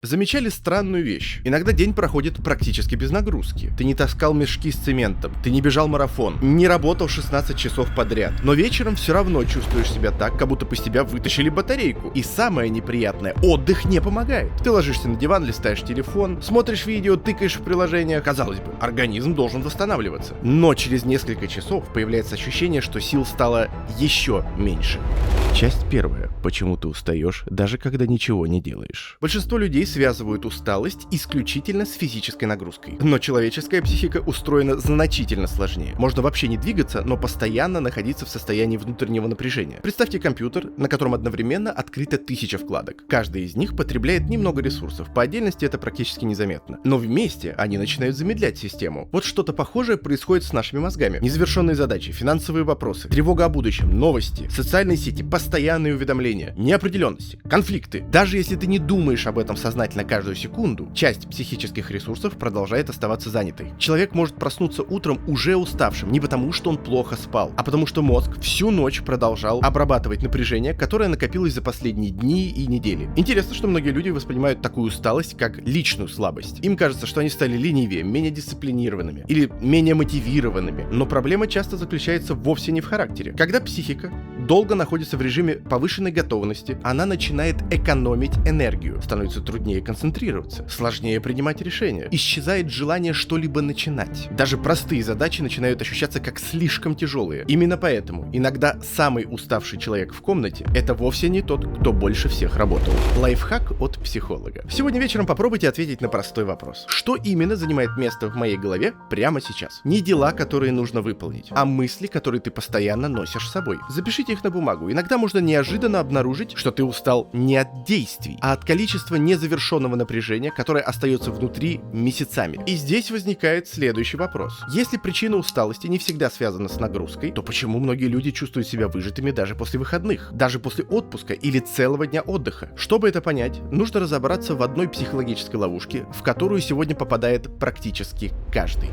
Замечали странную вещь? Иногда день проходит практически без нагрузки. Ты не таскал мешки с цементом, ты не бежал марафон, не работал 16 часов подряд. Но вечером все равно чувствуешь себя так, как будто из тебя вытащили батарейку. И самое неприятное, отдых не помогает. Ты ложишься на диван, листаешь телефон, смотришь видео, тыкаешь в приложение. Казалось бы, организм должен восстанавливаться. Но через несколько часов появляется ощущение, что сил стало еще меньше. Часть первая. Почему ты устаешь, даже когда ничего не делаешь? Большинство людей связывают усталость исключительно с физической нагрузкой. Но человеческая психика устроена значительно сложнее. Можно вообще не двигаться, но постоянно находиться в состоянии внутреннего напряжения. Представьте компьютер, на котором одновременно открыто 1000 вкладок. Каждая из них потребляет немного ресурсов. По отдельности это практически незаметно. Но вместе они начинают замедлять систему. Вот что-то похожее происходит с нашими мозгами. Незавершенные задачи, финансовые вопросы, тревога о будущем, новости, социальные сети, постоянные уведомления, неопределенности, конфликты. Даже если ты не думаешь об этом сознательно каждую секунду, часть психических ресурсов продолжает оставаться занятой. Человек может проснуться утром уже уставшим не потому, что он плохо спал, а потому что мозг всю ночь продолжал обрабатывать напряжение, которое накопилось за последние дни и недели. Интересно, что многие люди воспринимают такую усталость как личную слабость. Им кажется, что они стали ленивее, менее дисциплинированными или менее мотивированными. Но проблема часто заключается вовсе не в характере. Когда психика долго находится в режиме повышенной готовности, она начинает экономить энергию, становится труднее концентрироваться, сложнее принимать решения, исчезает желание что-либо начинать. Даже простые задачи начинают ощущаться как слишком тяжелые. Именно поэтому иногда самый уставший человек в комнате — это вовсе не тот, кто больше всех работал. Лайфхак от психолога. Сегодня вечером попробуйте ответить на простой вопрос. Что именно занимает место в моей голове прямо сейчас? Не дела, которые нужно выполнить, а мысли, которые ты постоянно носишь с собой. Запишите их на бумагу. Иногда можно неожиданно обнаружить, что ты устал не от действий, а от количества незавершенного напряжения, которое остается внутри месяцами. И здесь возникает следующий вопрос. Если причина усталости не всегда связана с нагрузкой, то почему многие люди чувствуют себя выжатыми даже после выходных, даже после отпуска или целого дня отдыха? Чтобы это понять, нужно разобраться в одной психологической ловушке, в которую сегодня попадает практически каждый.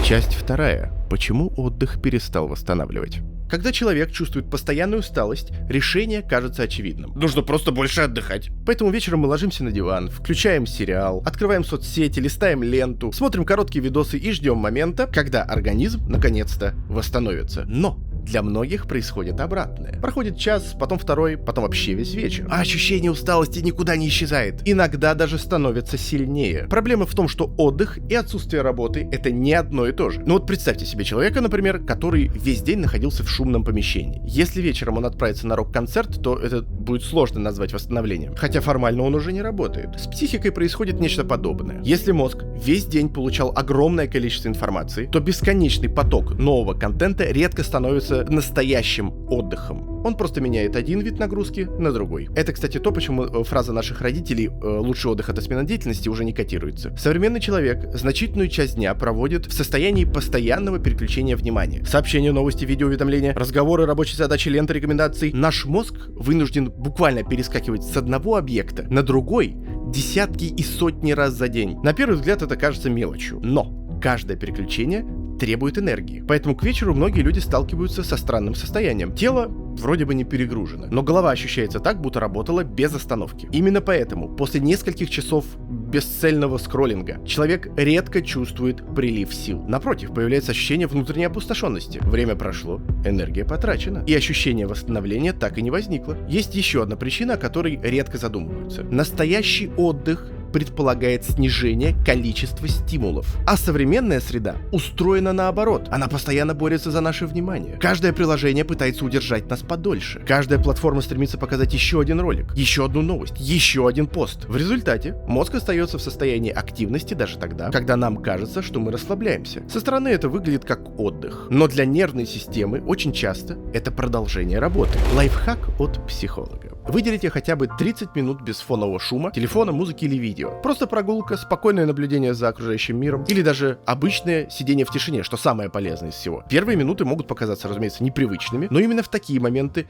Часть вторая. Почему отдых перестал восстанавливать? Когда человек чувствует постоянную усталость, решение кажется очевидным. Нужно просто больше отдыхать. Поэтому вечером мы ложимся на диван, включаем сериал, открываем соцсети, листаем ленту, смотрим короткие видосы и ждем момента, когда организм наконец-то восстановится. Но для многих происходит обратное. Проходит час, потом второй, потом вообще весь вечер. А ощущение усталости никуда не исчезает. Иногда даже становится сильнее. Проблема в том, что отдых и отсутствие работы — это не одно и то же. Ну вот представьте себе человека, например, который весь день находился в шумном помещении. Если вечером он отправится на рок-концерт, то это будет сложно назвать восстановлением. Хотя формально он уже не работает. С психикой происходит нечто подобное. Если мозг весь день получал огромное количество информации, то бесконечный поток нового контента редко становится настоящим отдыхом. Он просто меняет один вид нагрузки на другой. Это, кстати, то, почему фраза наших родителей «лучший отдых — это смена деятельности» уже не котируется. Современный человек значительную часть дня проводит в состоянии постоянного переключения внимания. Сообщения, новости, видеоуведомления, разговоры, рабочие задачи, ленты рекомендаций. Наш мозг вынужден буквально перескакивать с одного объекта на другой десятки и сотни раз за день. На первый взгляд это кажется мелочью, но каждое переключение требует энергии. Поэтому к вечеру многие люди сталкиваются со странным состоянием. Тело вроде бы не перегружено, но голова ощущается так, будто работала без остановки. Именно поэтому после нескольких часов бесцельного скроллинга человек редко чувствует прилив сил. Напротив, появляется ощущение внутренней опустошенности. Время прошло, энергия потрачена, и ощущение восстановления так и не возникло. Есть еще одна причина, о которой редко задумываются. Настоящий отдых предполагает снижение количества стимулов. А современная среда устроена наоборот. Она постоянно борется за наше внимание. Каждое приложение пытается удержать нас подольше. Каждая платформа стремится показать еще один ролик, еще одну новость, еще один пост. В результате мозг остается в состоянии активности даже тогда, когда нам кажется, что мы расслабляемся. Со стороны это выглядит как отдых. Но для нервной системы очень часто это продолжение работы. Лайфхак от психолога. Выделите хотя бы 30 минут без фонового шума, телефона, музыки или видео. Просто прогулка, спокойное наблюдение за окружающим миром или даже обычное сидение в тишине, что самое полезное из всего. Первые минуты могут показаться, разумеется, непривычными, но именно в такие моменты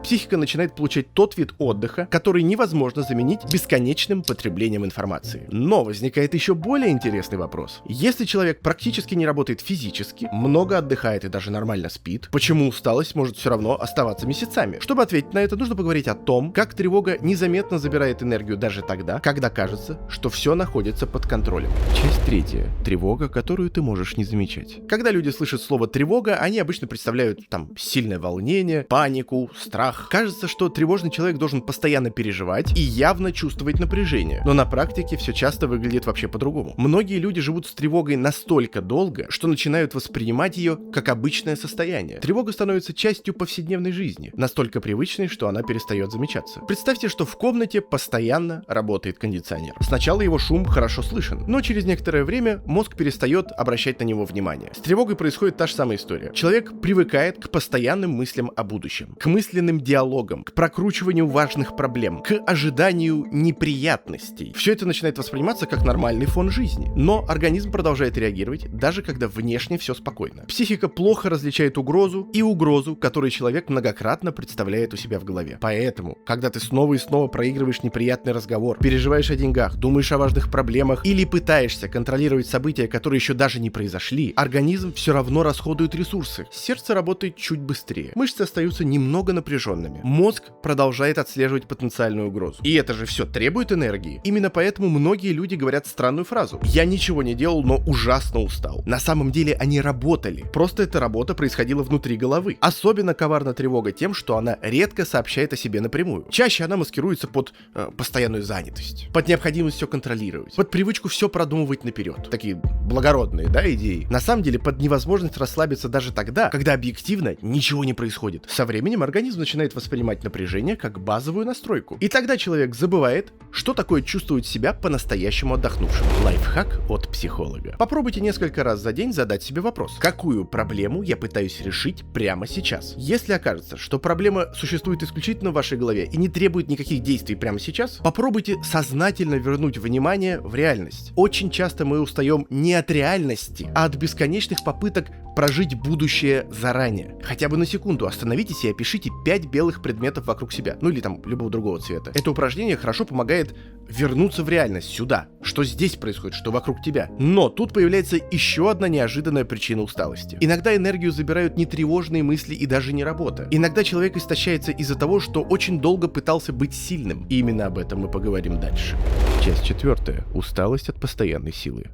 психика начинает получать тот вид отдыха, который невозможно заменить бесконечным потреблением информации. Но возникает еще более интересный вопрос. Если человек практически не работает физически, много отдыхает и даже нормально спит, почему усталость может все равно оставаться месяцами? Чтобы ответить на это, нужно поговорить о том, как тревога незаметно забирает энергию даже тогда, когда кажется, что все находится под контролем. Часть 3. Тревога, которую ты можешь не замечать. Когда люди слышат слово «тревога», они обычно представляют там сильное волнение, панику, страх. Кажется, что тревожный человек должен постоянно переживать и явно чувствовать напряжение. Но на практике все часто выглядит вообще по-другому. Многие люди живут с тревогой настолько долго, что начинают воспринимать ее как обычное состояние. Тревога становится частью повседневной жизни, настолько привычной, что она перестает замечаться. Представьте, что в комнате постоянно работает кондиционер. Сначала его шум хорошо слышен, но через некоторое время мозг перестает обращать на него внимание. С тревогой происходит та же самая история. Человек привыкает к постоянным мыслям о будущем, к мысленным диалогам, к прокручиванию важных проблем, к ожиданию неприятностей. Все это начинает восприниматься как нормальный фон жизни, но организм продолжает реагировать, даже когда внешне все спокойно. Психика плохо различает угрозу и угрозу, которую человек многократно представляет у себя в голове. Поэтому, когда ты снова и снова проигрываешь неприятный разговор, переживаешь о деньгах, думаешь о важных проблемах или пытаешься контролировать события, которые еще даже не произошли, организм все равно расходует ресурсы. Сердце работает чуть быстрее, мышцы остаются немного напряженными, мозг продолжает отслеживать потенциальную угрозу. И это же все требует энергии. Именно поэтому многие люди говорят странную фразу: «Я ничего не делал, но ужасно устал». На самом деле они работали, просто эта работа происходила внутри головы. Особенно коварна тревога тем, что она редко сообщает о себе напрямую. Чаще она маскируется под постоянную занятость, под необходимость все контролировать, под привычку все продумывать наперед. Такие благородные, да, идеи. На самом деле под невозможность расслабиться даже тогда, когда объективно ничего не происходит. Со временем организм начинает воспринимать напряжение как базовую настройку. И тогда человек забывает, что такое чувствовать себя по-настоящему отдохнувшим. Лайфхак от психолога. Попробуйте несколько раз за день задать себе вопрос: какую проблему я пытаюсь решить прямо сейчас? Если окажется, что проблема существует исключительно в вашей голове и не требует никаких действий прямо сейчас, попробуйте сознательно вернуть внимание в реальность. Очень часто мы устаем не от реальности, а от бесконечных попыток прожить будущее заранее. Хотя бы на секунду остановитесь и опишите 5 белых предметов вокруг себя, ну или там любого другого цвета. Это упражнение хорошо помогает вернуться в реальность, сюда, что здесь происходит, что вокруг тебя. Но тут появляется еще одна неожиданная причина усталости. Иногда энергию забирают не тревожные мысли и даже не работа. Иногда человек истощается из-за того, что очень долго пытался быть сильным. И именно об этом мы поговорим дальше. Часть 4. Усталость от постоянной силы.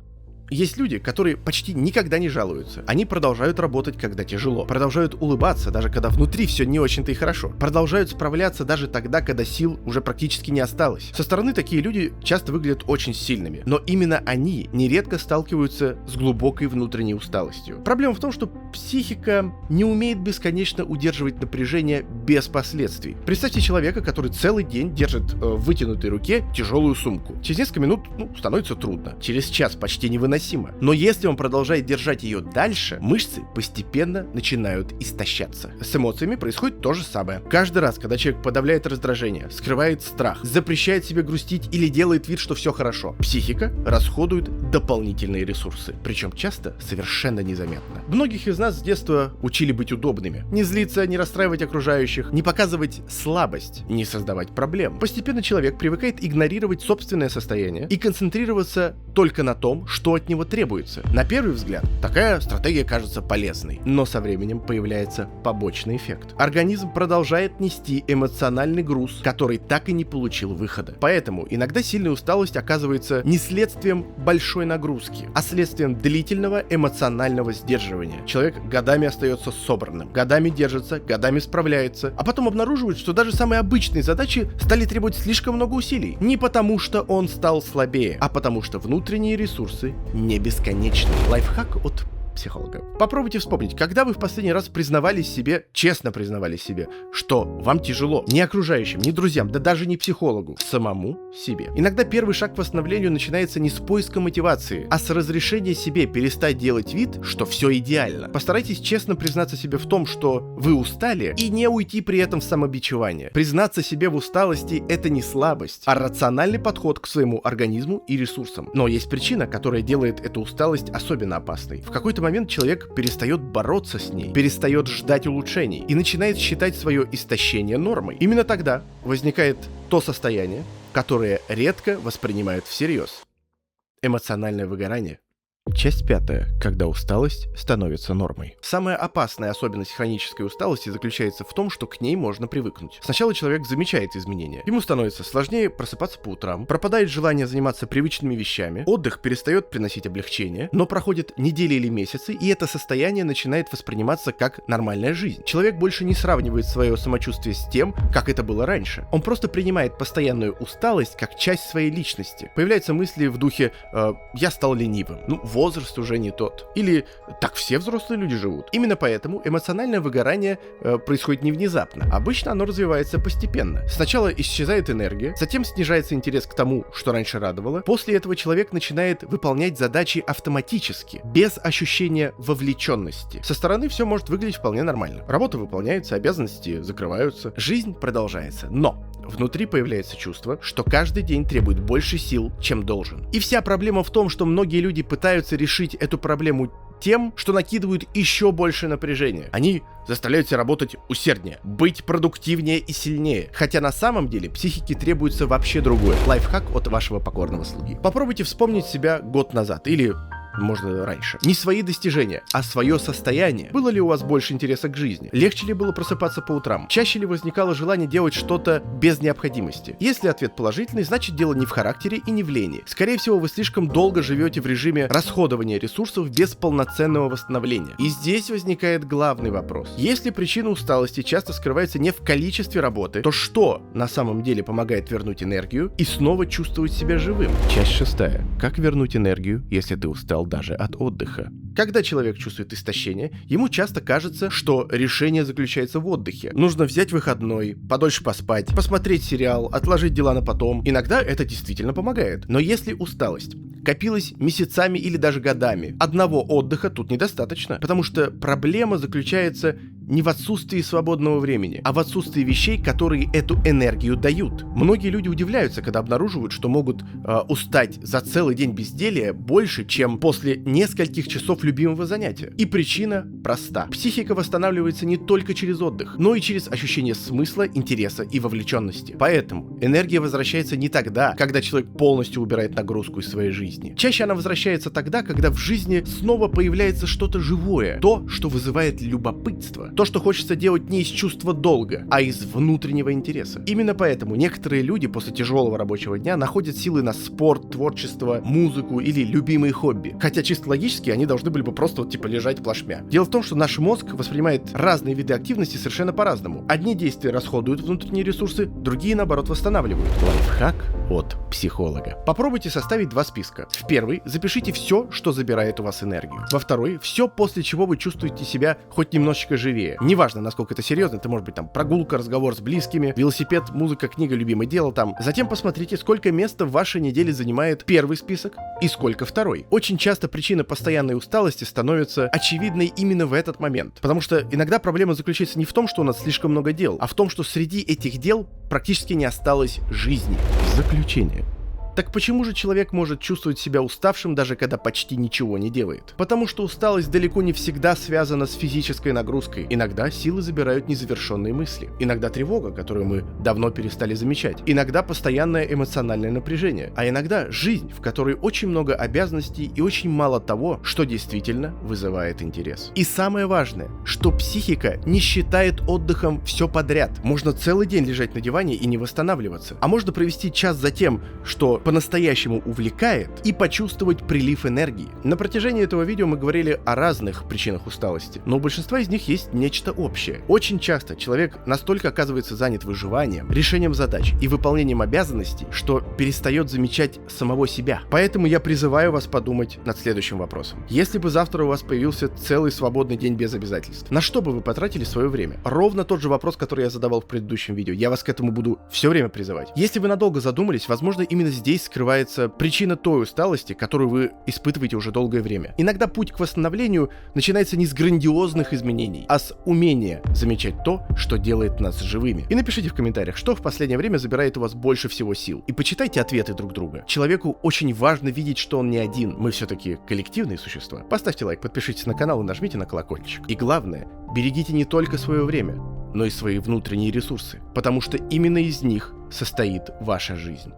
Есть люди, которые почти никогда не жалуются. Они продолжают работать, когда тяжело. Продолжают улыбаться, даже когда внутри все не очень-то и хорошо. Продолжают справляться даже тогда, когда сил уже практически не осталось. Со стороны такие люди часто выглядят очень сильными. Но именно они нередко сталкиваются с глубокой внутренней усталостью. Проблема в том, что психика не умеет бесконечно удерживать напряжение без последствий. Представьте человека, который целый день держит в вытянутой руке тяжелую сумку. Через несколько минут становится трудно. Через час почти невыносимо. Но если он продолжает держать ее дальше, мышцы постепенно начинают истощаться. С эмоциями происходит то же самое. Каждый раз, когда человек подавляет раздражение, скрывает страх, запрещает себе грустить или делает вид, что все хорошо, психика расходует дополнительные ресурсы. Причем часто совершенно незаметно. Многих из нас с детства учили быть удобными. Не злиться, не расстраивать окружающих, не показывать слабость, не создавать проблем. Постепенно человек привыкает игнорировать собственное состояние и концентрироваться только на том, что от него требуется. На первый взгляд, такая стратегия кажется полезной, но со временем появляется побочный эффект. Организм продолжает нести эмоциональный груз, который так и не получил выхода. Поэтому иногда сильная усталость оказывается не следствием большой нагрузки, а следствием длительного эмоционального сдерживания. Человек годами остается собранным, годами держится, годами справляется, а потом обнаруживает, что даже самые обычные задачи стали требовать слишком много усилий. Не потому, что он стал слабее, а потому, что внутренние ресурсы не бесконечны. Лайфхак от психолога. Попробуйте вспомнить, когда вы в последний раз признавались себе, честно признавались себе, что вам тяжело. Не окружающим, не друзьям, да даже не психологу, самому себе. Иногда первый шаг к восстановлению начинается не с поиска мотивации, а с разрешения себе перестать делать вид, что все идеально. Постарайтесь честно признаться себе в том, что вы устали, и не уйти при этом в самобичевание. Признаться себе в усталости — это не слабость, а рациональный подход к своему организму и ресурсам. Но есть причина, которая делает эту усталость особенно опасной. В какой-то момент человек перестает бороться с ней, перестает ждать улучшений и начинает считать свое истощение нормой. Именно тогда возникает то состояние, которое редко воспринимают всерьез. Эмоциональное выгорание. Часть 5. Когда усталость становится нормой. Самая опасная особенность хронической усталости заключается в том, что к ней можно привыкнуть. Сначала человек замечает изменения. Ему становится сложнее просыпаться по утрам, пропадает желание заниматься привычными вещами, отдых перестает приносить облегчение, но проходят недели или месяцы, и это состояние начинает восприниматься как нормальная жизнь. Человек больше не сравнивает свое самочувствие с тем, как это было раньше. Он просто принимает постоянную усталость как часть своей личности. Появляются мысли в духе «я стал ленивым», возраст уже не тот. Или так все взрослые люди живут. Именно поэтому эмоциональное выгорание происходит не внезапно. Обычно оно развивается постепенно. Сначала исчезает энергия, затем снижается интерес к тому, что раньше радовало. После этого человек начинает выполнять задачи автоматически, без ощущения вовлеченности. Со стороны все может выглядеть вполне нормально. Работа выполняется, обязанности закрываются, жизнь продолжается. Но внутри появляется чувство, что каждый день требует больше сил, чем должен. И вся проблема в том, что многие люди пытаются решить эту проблему тем, что накидывают еще больше напряжения. Они заставляют себя работать усерднее, быть продуктивнее и сильнее. Хотя на самом деле психике требуется вообще другое. Лайфхак от вашего покорного слуги. Попробуйте вспомнить себя год назад или можно раньше. Не свои достижения, а свое состояние. Было ли у вас больше интереса к жизни? Легче ли было просыпаться по утрам? Чаще ли возникало желание делать что-то без необходимости? Если ответ положительный, значит дело не в характере и не в лени. Скорее всего, вы слишком долго живете в режиме расходования ресурсов без полноценного восстановления. И здесь возникает главный вопрос. Если причина усталости часто скрывается не в количестве работы, то что на самом деле помогает вернуть энергию и снова чувствовать себя живым? Часть 6. Как вернуть энергию, если ты устал даже от отдыха? Когда человек чувствует истощение, ему часто кажется, что решение заключается в отдыхе. Нужно взять выходной, подольше поспать, посмотреть сериал, отложить дела на потом. Иногда это действительно помогает. Но если усталость копилась месяцами или даже годами, одного отдыха тут недостаточно, потому что проблема заключается не в отсутствии свободного времени, а в отсутствии вещей, которые эту энергию дают. Многие люди удивляются, когда обнаруживают, что могут устать за целый день безделия больше, чем после нескольких часов любимого занятия. И причина проста. Психика восстанавливается не только через отдых, но и через ощущение смысла, интереса и вовлеченности. Поэтому энергия возвращается не тогда, когда человек полностью убирает нагрузку из своей жизни. Чаще она возвращается тогда, когда в жизни снова появляется что-то живое, то, что вызывает любопытство, то, что хочется делать не из чувства долга, а из внутреннего интереса. Именно поэтому некоторые люди после тяжелого рабочего дня находят силы на спорт, творчество, музыку или любимые хобби. Хотя чисто логически они должны были бы просто лежать плашмя. Дело в том, что наш мозг воспринимает разные виды активности совершенно по-разному. Одни действия расходуют внутренние ресурсы, другие, наоборот, восстанавливают. Лайфхак от психолога. Попробуйте составить два списка. В первый запишите все, что забирает у вас энергию. Во второй все, после чего вы чувствуете себя хоть немножечко живее. Неважно, насколько это серьезно, это может быть прогулка, разговор с близкими, велосипед, музыка, книга, любимое дело Затем посмотрите, сколько места в вашей неделе занимает первый список и сколько второй. Очень часто причина постоянной усталости становится очевидной именно в этот момент. Потому что иногда проблема заключается не в том, что у нас слишком много дел, а в том, что среди этих дел практически не осталось жизни. Заключение. Так почему же человек может чувствовать себя уставшим, даже когда почти ничего не делает? Потому что усталость далеко не всегда связана с физической нагрузкой. Иногда силы забирают незавершенные мысли. Иногда тревога, которую мы давно перестали замечать. Иногда постоянное эмоциональное напряжение. А иногда жизнь, в которой очень много обязанностей и очень мало того, что действительно вызывает интерес. И самое важное, что психика не считает отдыхом все подряд. Можно целый день лежать на диване и не восстанавливаться. А можно провести час за тем, что по-настоящему увлекает, и почувствовать прилив энергии. На протяжении этого видео мы говорили о разных причинах усталости, но у большинства из них есть нечто общее. Очень часто человек настолько оказывается занят выживанием, решением задач и выполнением обязанностей, что перестает замечать самого себя. Поэтому я призываю вас подумать над следующим вопросом. Если бы завтра у вас появился целый свободный день без обязательств, на что бы вы потратили свое время? Ровно тот же вопрос, который я задавал в предыдущем видео. Я вас к этому буду все время призывать. Если вы надолго задумались, возможно, именно здесь скрывается причина той усталости, которую вы испытываете уже долгое время. Иногда путь к восстановлению начинается не с грандиозных изменений, а с умения замечать то, что делает нас живыми. И напишите в комментариях, что в последнее время забирает у вас больше всего сил. И почитайте ответы друг друга. Человеку очень важно видеть, что он не один. Мы все-таки коллективные существа. Поставьте лайк, подпишитесь на канал и нажмите на колокольчик. И главное, берегите не только свое время, но и свои внутренние ресурсы, потому что именно из них состоит ваша жизнь.